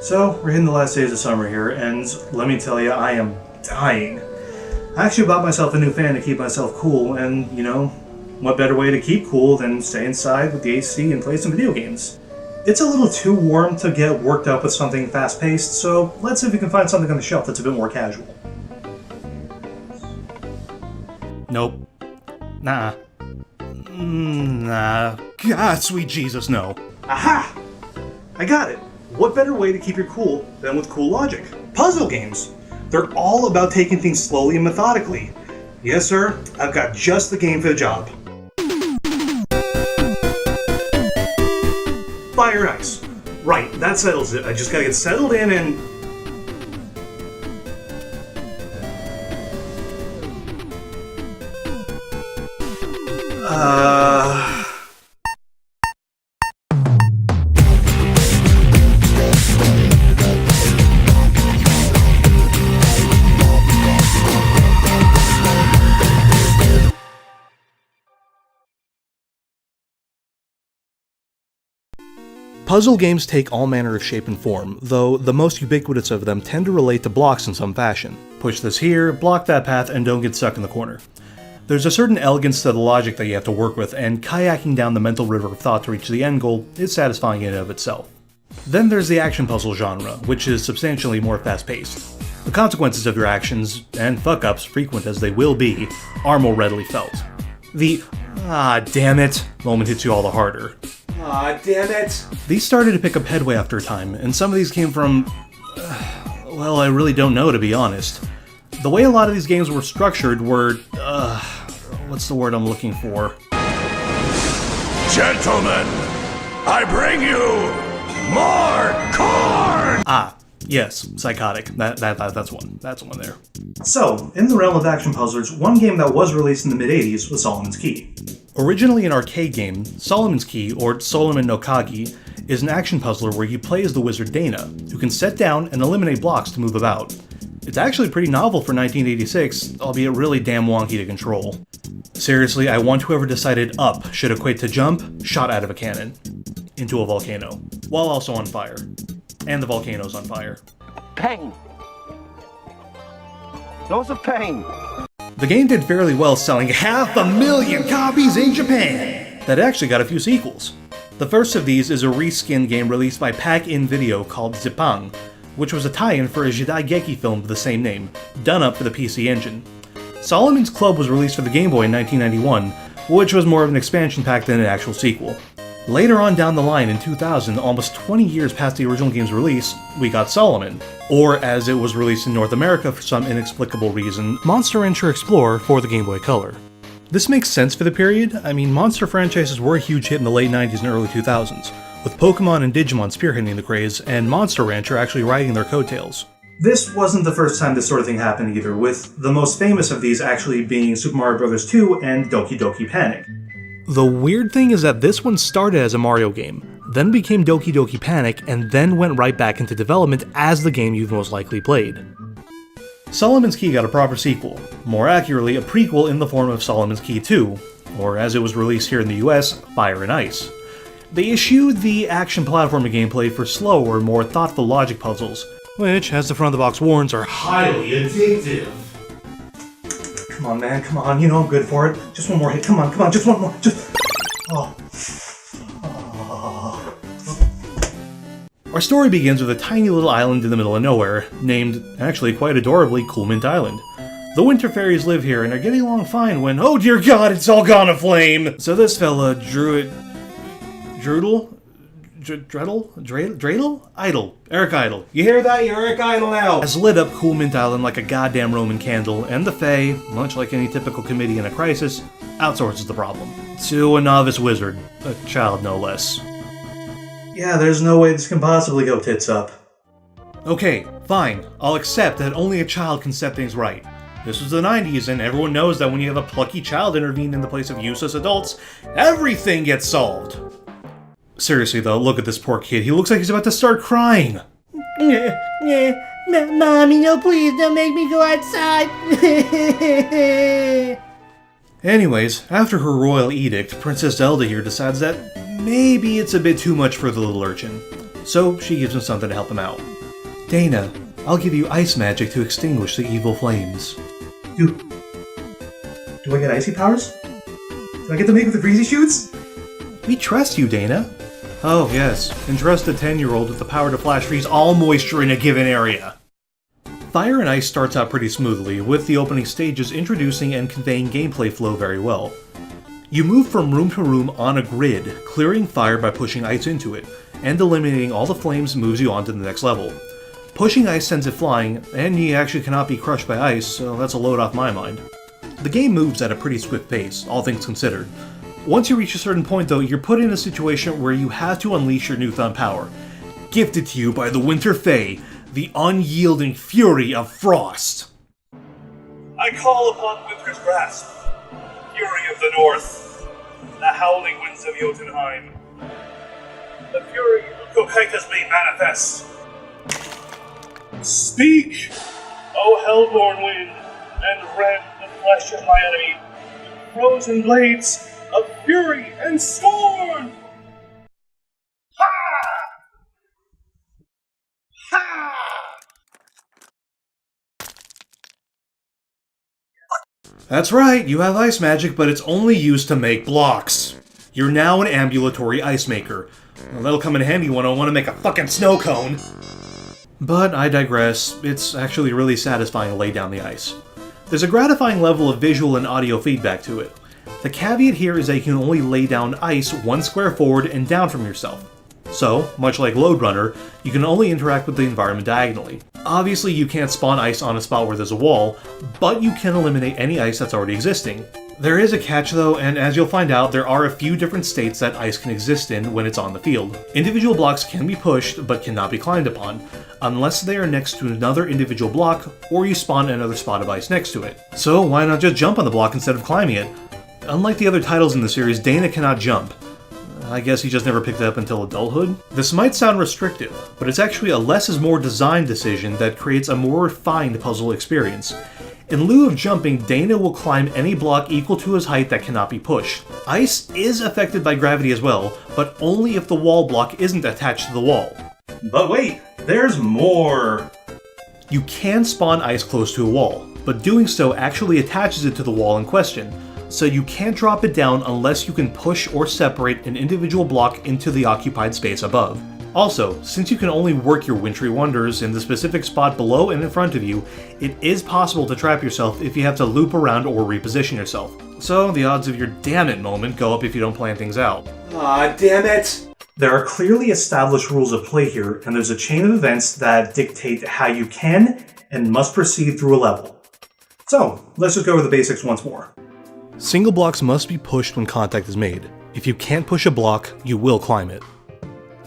So, we're hitting the last days of summer here, and let me tell you, I am dying. I actually bought myself a new fan to keep myself cool, and, what better way to keep cool than stay inside with the AC and play some video games? It's a little too warm to get worked up with something fast-paced, so let's see if we can find something on the shelf that's a bit more casual. Nope. Nah. Nah. God, sweet Jesus, no. Aha! I got it! What better way to keep your cool than with cool logic? Puzzle games! They're all about taking things slowly and methodically. Yes, sir, I've got just the game for the job. Fire and ice. Right, that settles it. I just gotta get settled in and... Puzzle games take all manner of shape and form, though the most ubiquitous of them tend to relate to blocks in some fashion. Push this here, block that path, and don't get stuck in the corner. There's a certain elegance to the logic that you have to work with, and kayaking down the mental river of thought to reach the end goal is satisfying in and of itself. Then there's the action puzzle genre, which is substantially more fast-paced. The consequences of your actions, and fuck-ups, frequent as they will be, are more readily felt. The "ah, damn it" moment hits you all the harder. Ah, damn it! These started to pick up headway after a time, and some of these came from... well, I really don't know, to be honest. The way a lot of these games were structured were... what's the word I'm looking for? Gentlemen, I bring you more corn! Ah, yes, psychotic. That's one. That's one there. So, in the realm of action puzzlers, one game that was released in the mid-80s was Solomon's Key. Originally an arcade game, Solomon's Key, or Solomon no Kagi, is an action puzzler where you play as the wizard Dana, who can set down and eliminate blocks to move about. It's actually pretty novel for 1986, albeit really damn wonky to control. Seriously, I want whoever decided up should equate to jump, shot out of a cannon, into a volcano, while also on fire. And the volcano's on fire. Pain. Lots of pain. The game did fairly well, selling 500,000 copies in Japan. That actually got a few sequels. The first of these is a reskin game released by Pack-In Video called Zippang, which was a tie-in for a Jidaigeki film of the same name, done up for the PC Engine. Solomon's Club was released for the Game Boy in 1991, which was more of an expansion pack than an actual sequel. Later on down the line in 2000, almost 20 years past the original game's release, we got Solomon, or as it was released in North America for some inexplicable reason, Monster Rancher Explorer for the Game Boy Color. This makes sense for the period. I mean, monster franchises were a huge hit in the late 90s and early 2000s, with Pokemon and Digimon spearheading the craze, and Monster Rancher actually riding their coattails. This wasn't the first time this sort of thing happened either, with the most famous of these actually being Super Mario Bros. 2 and Doki Doki Panic. The weird thing is that this one started as a Mario game, then became Doki Doki Panic, and then went right back into development as the game you've most likely played. Solomon's Key got a proper sequel, more accurately a prequel in the form of Solomon's Key 2, or as it was released here in the US, Fire and Ice. They issued the action platforming gameplay for slower, more thoughtful logic puzzles, which, as the front of the box warns, are highly addictive. Come on, man, come on, you know I'm good for it. Just one more hit, come on, just one more, just... Oh. Our story begins with a tiny little island in the middle of nowhere, named, actually quite adorably, Cool Mint Island. The winter fairies live here and are getting along fine when, oh dear god, it's all gone aflame! So this fella, Dreidel? Idle. Eric Idle. You hear that? You're Eric Idle now! Has lit up Cool Mint Island like a goddamn Roman candle, and the Fae, much like any typical committee in a crisis, outsources the problem. To a novice wizard. A child, no less. Yeah, there's no way this can possibly go tits up. Okay, fine. I'll accept that only a child can set things right. This was the 90s, and everyone knows that when you have a plucky child intervene in the place of useless adults, everything gets solved. Seriously though, look at this poor kid. He looks like he's about to start crying. Mommy, no, please don't make me go outside. Anyways, after her royal edict, Princess Zelda here decides that maybe it's a bit too much for the little urchin. So she gives him something to help him out. Dana, I'll give you ice magic to extinguish the evil flames. Do I get icy powers? Do I get to make with the breezy shoots? We trust you, Dana. Oh, yes. Entrust a 10-year-old with the power to flash freeze all moisture in a given area. Fire and Ice starts out pretty smoothly, with the opening stages introducing and conveying gameplay flow very well. You move from room to room on a grid, clearing fire by pushing ice into it, and eliminating all the flames moves you on to the next level. Pushing ice sends it flying, and he actually cannot be crushed by ice, so that's a load off my mind. The game moves at a pretty swift pace, all things considered. Once you reach a certain point though, you're put in a situation where you have to unleash your newfound power. Gifted to you by the Winter Fae, the unyielding fury of frost. I call upon Winter's grasp, fury of the north, the howling winds of Jotunheim. The fury of Kokaika's made manifest. Speak, O hellborn wind, and rend the flesh of my enemy with frozen blades of fury and scorn! Ha! Ha! That's right, you have ice magic, but it's only used to make blocks. You're now an ambulatory ice maker. Well, that'll come in handy when I want to make a fucking snow cone. But I digress, it's actually really satisfying to lay down the ice. There's a gratifying level of visual and audio feedback to it. The caveat here is that you can only lay down ice 1 square forward and down from yourself. So, much like Lode Runner, you can only interact with the environment diagonally. Obviously you can't spawn ice on a spot where there's a wall, but you can eliminate any ice that's already existing. There is a catch though, and as you'll find out, there are a few different states that ice can exist in when it's on the field. Individual blocks can be pushed, but cannot be climbed upon, unless they are next to another individual block, or you spawn another spot of ice next to it. So why not just jump on the block instead of climbing it? Unlike the other titles in the series, Dana cannot jump. I guess he just never picked it up until adulthood? This might sound restrictive, but it's actually a less is more design decision that creates a more refined puzzle experience. In lieu of jumping, Dana will climb any block equal to his height that cannot be pushed. Ice is affected by gravity as well, but only if the wall block isn't attached to the wall. But wait, there's more! You can spawn ice close to a wall, but doing so actually attaches it to the wall in question, so you can't drop it down unless you can push or separate an individual block into the occupied space above. Also, since you can only work your wintry wonders in the specific spot below and in front of you, it is possible to trap yourself if you have to loop around or reposition yourself. So the odds of your damn it moment go up if you don't plan things out. Ah, damn it! There are clearly established rules of play here, and there's a chain of events that dictate how you can and must proceed through a level. So, let's just go over the basics once more. Single blocks must be pushed when contact is made. If you can't push a block, you will climb it.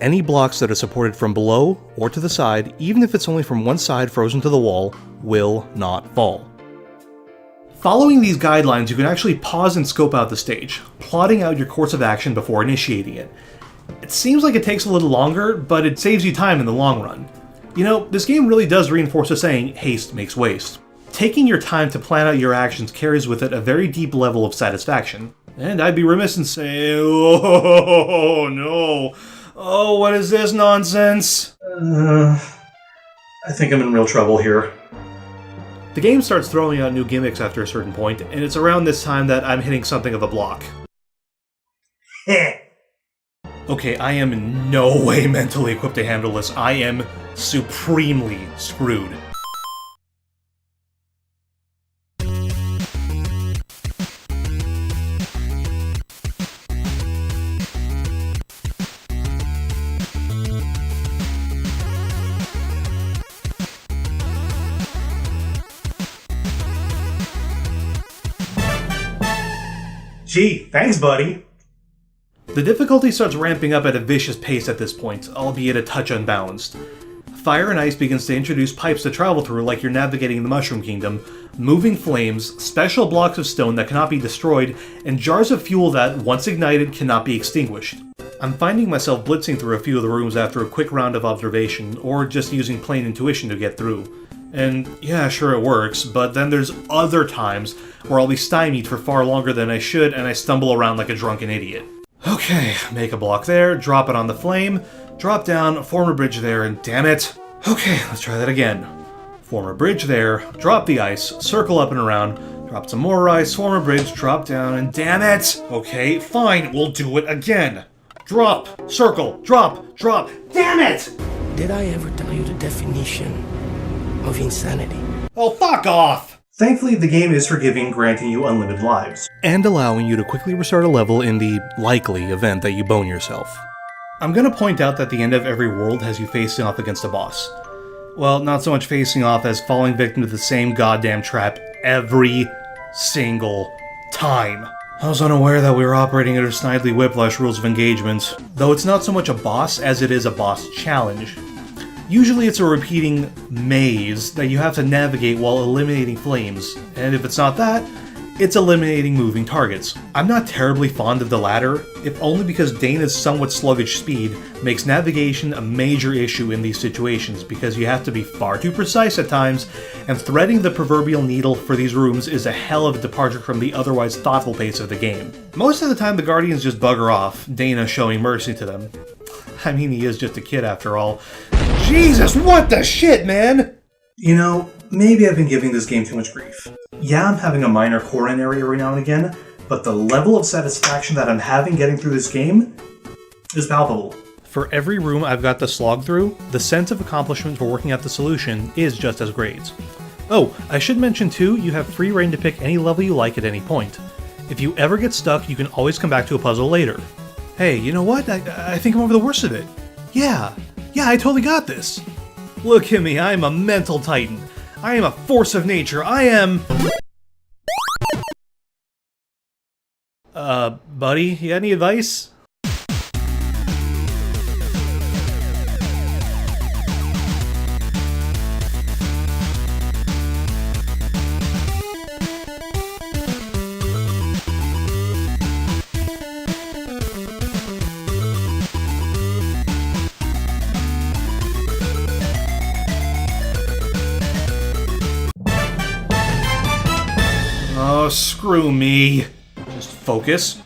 Any blocks that are supported from below or to the side, even if it's only from one side frozen to the wall, will not fall. Following these guidelines, you can actually pause and scope out the stage, plotting out your course of action before initiating it. It seems like it takes a little longer, but it saves you time in the long run. You know, this game really does reinforce the saying, haste makes waste. Taking your time to plan out your actions carries with it a very deep level of satisfaction. And I'd be remiss in saying, oh no, oh what is this nonsense? I think I'm in real trouble here. The game starts throwing out new gimmicks after a certain point, and it's around this time that I'm hitting something of a block. Heh. Okay, I am in no way mentally equipped to handle this. I am supremely screwed. Gee, thanks, buddy. The difficulty starts ramping up at a vicious pace at this point, albeit a touch unbalanced. Fire and Ice begins to introduce pipes to travel through like you're navigating the Mushroom Kingdom, moving flames, special blocks of stone that cannot be destroyed, and jars of fuel that, once ignited, cannot be extinguished. I'm finding myself blitzing through a few of the rooms after a quick round of observation, or just using plain intuition to get through. And yeah, sure it works, but then there's other times where I'll be stymied for far longer than I should and I stumble around like a drunken idiot. Okay, make a block there, drop it on the flame, drop down, form a bridge there, and damn it. Okay, let's try that again. Form a bridge there, drop the ice, circle up and around, drop some more ice, form a bridge, drop down, and damn it! Okay, fine, we'll do it again. Drop, circle, drop, damn it! Did I ever tell you the definition of insanity? Oh, fuck off! Thankfully, the game is forgiving, granting you unlimited lives. And allowing you to quickly restart a level in the likely event that you bone yourself. I'm gonna point out that the end of every world has you facing off against a boss. Well, not so much facing off as falling victim to the same goddamn trap every single time. I was unaware that we were operating under Snidely Whiplash rules of engagement, though it's not so much a boss as it is a boss challenge. Usually it's a repeating maze that you have to navigate while eliminating flames, and if it's not that, it's eliminating moving targets. I'm not terribly fond of the latter, if only because Dana's somewhat sluggish speed makes navigation a major issue in these situations because you have to be far too precise at times, and threading the proverbial needle for these rooms is a hell of a departure from the otherwise thoughtful pace of the game. Most of the time the Guardians just bugger off, Dana showing mercy to them. I mean, he is just a kid after all. Jesus, what the shit, man? You know, maybe I've been giving this game too much grief. Yeah, I'm having a minor core in area every now and again, but the level of satisfaction that I'm having getting through this game is palpable. For every room I've got to slog through, the sense of accomplishment for working out the solution is just as great. Oh, I should mention too, you have free reign to pick any level you like at any point. If you ever get stuck, you can always come back to a puzzle later. Hey, you know what? I think I'm over the worst of it. Yeah, I totally got this. Look at me, I am a mental titan. I am a force of nature. I am... buddy, you got any advice? Oh, screw me. Just focus.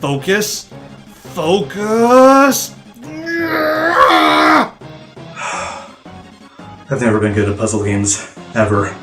Focus. Focus! I've never been good at puzzle games. Ever.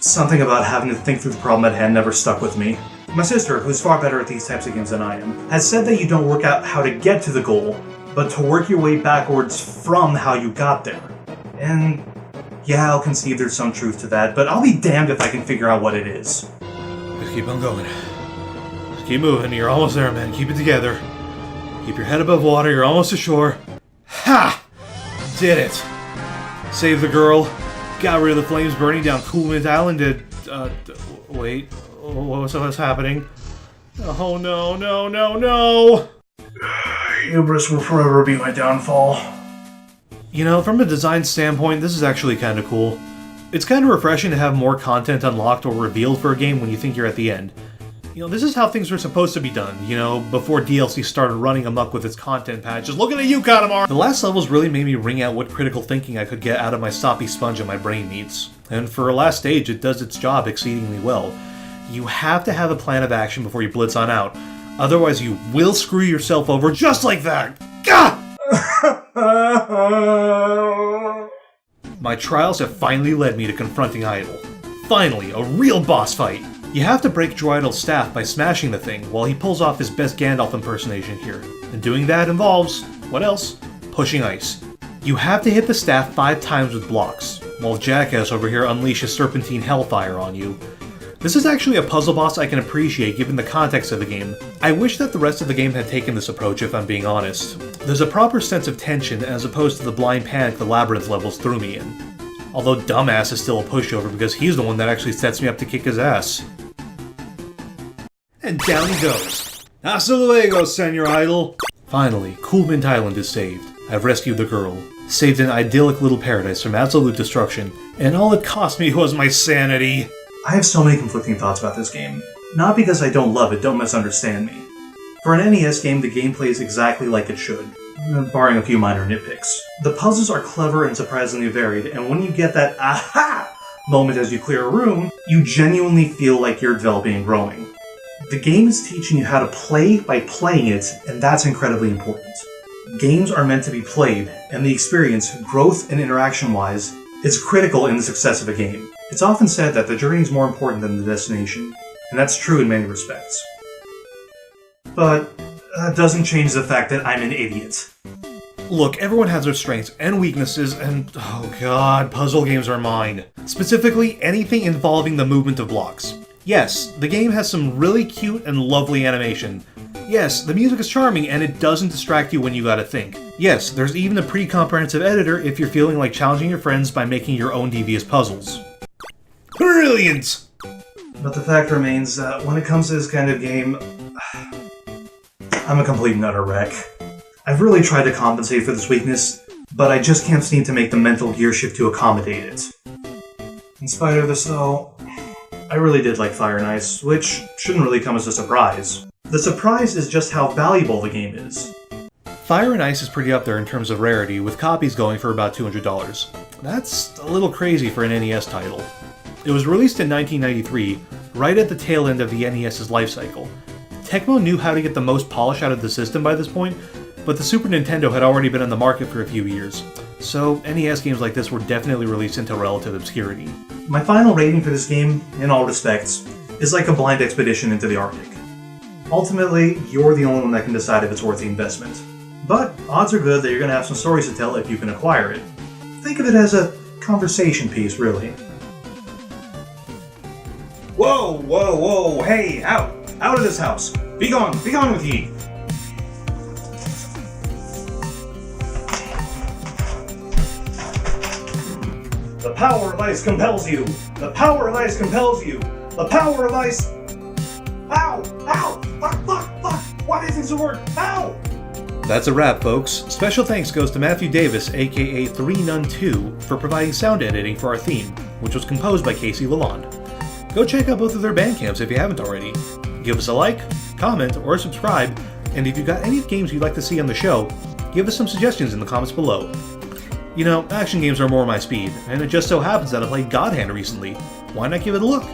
Something about having to think through the problem at hand never stuck with me. My sister, who's far better at these types of games than I am, has said that you don't work out how to get to the goal, but to work your way backwards from how you got there. And yeah, I'll concede there's some truth to that, but I'll be damned if I can figure out what it is. Just keep on going. Just keep moving. You're almost there, man. Keep it together. Keep your head above water. You're almost ashore. Ha! Did it. Saved the girl. Got rid of the flames burning down Coolmint Island. Wait. What's happening? Oh, no. Hubris will forever be my downfall. You know, from a design standpoint, this is actually kind of cool. It's kind of refreshing to have more content unlocked or revealed for a game when you think you're at the end. You know, this is how things were supposed to be done, you know, before DLC started running amok with its content patches. Looking at you, Katamar! The last levels really made me wring out what critical thinking I could get out of my soppy sponge and my brain needs. And for a last stage, it does its job exceedingly well. You have to have a plan of action before you blitz on out. Otherwise, you will screw yourself over just like that! Gah! My trials have finally led me to confronting Idol. Finally, a real boss fight! You have to break Droidal's staff by smashing the thing while he pulls off his best Gandalf impersonation here. And doing that involves, what else? Pushing ice. You have to hit the staff 5 times with blocks, while Jackass over here unleashes serpentine hellfire on you. This is actually a puzzle boss I can appreciate given the context of the game. I wish that the rest of the game had taken this approach if I'm being honest. There's a proper sense of tension as opposed to the blind panic the Labyrinth levels threw me in. Although Dumbass is still a pushover because he's the one that actually sets me up to kick his ass. And down he goes. Hasta luego, Senor Idol! Finally, Coolmint Island is saved. I've rescued the girl. Saved an idyllic little paradise from absolute destruction. And all it cost me was my sanity. I have so many conflicting thoughts about this game. Not because I don't love it, don't misunderstand me. For an NES game, the gameplay is exactly like it should, barring a few minor nitpicks. The puzzles are clever and surprisingly varied, and when you get that aha moment as you clear a room, you genuinely feel like you're developing and growing. The game is teaching you how to play by playing it, and that's incredibly important. Games are meant to be played, and the experience, growth and interaction-wise, is critical in the success of a game. It's often said that the journey is more important than the destination, and that's true in many respects. But that doesn't change the fact that I'm an idiot. Look, everyone has their strengths and weaknesses, and oh god, puzzle games are mine. Specifically, anything involving the movement of blocks. Yes, the game has some really cute and lovely animation. Yes, the music is charming and it doesn't distract you when you gotta think. Yes, there's even a pretty comprehensive editor if you're feeling like challenging your friends by making your own devious puzzles. Brilliant! But the fact remains that when it comes to this kind of game, I'm a complete nutter wreck. I've really tried to compensate for this weakness, but I just can't seem to make the mental gear shift to accommodate it. In spite of this though, I really did like Fire and Ice, which shouldn't really come as a surprise. The surprise is just how valuable the game is. Fire and Ice is pretty up there in terms of rarity, with copies going for about $200. That's a little crazy for an NES title. It was released in 1993, right at the tail end of the NES's life cycle. Tecmo knew how to get the most polish out of the system by this point, but the Super Nintendo had already been on the market for a few years, so NES games like this were definitely released into relative obscurity. My final rating for this game, in all respects, is like a blind expedition into the Arctic. Ultimately, you're the only one that can decide if it's worth the investment. But odds are good that you're going to have some stories to tell if you can acquire it. Think of it as a conversation piece, really. Whoa, whoa, whoa, hey, out! Out of this house! Be gone with ye! The power of ice compels you! The power of ice compels you! The power of ice... Ow! Ow! Fuck! Why isn't this a word? Ow! That's a wrap, folks. Special thanks goes to Matthew Davis, aka 3Nun2, for providing sound editing for our theme, which was composed by Casey Lalonde. Go check out both of their bandcamps if you haven't already. Give us a like, comment, or subscribe, and if you've got any games you'd like to see on the show, give us some suggestions in the comments below. You know, action games are more my speed, and it just so happens that I played God Hand recently. Why not give it a look?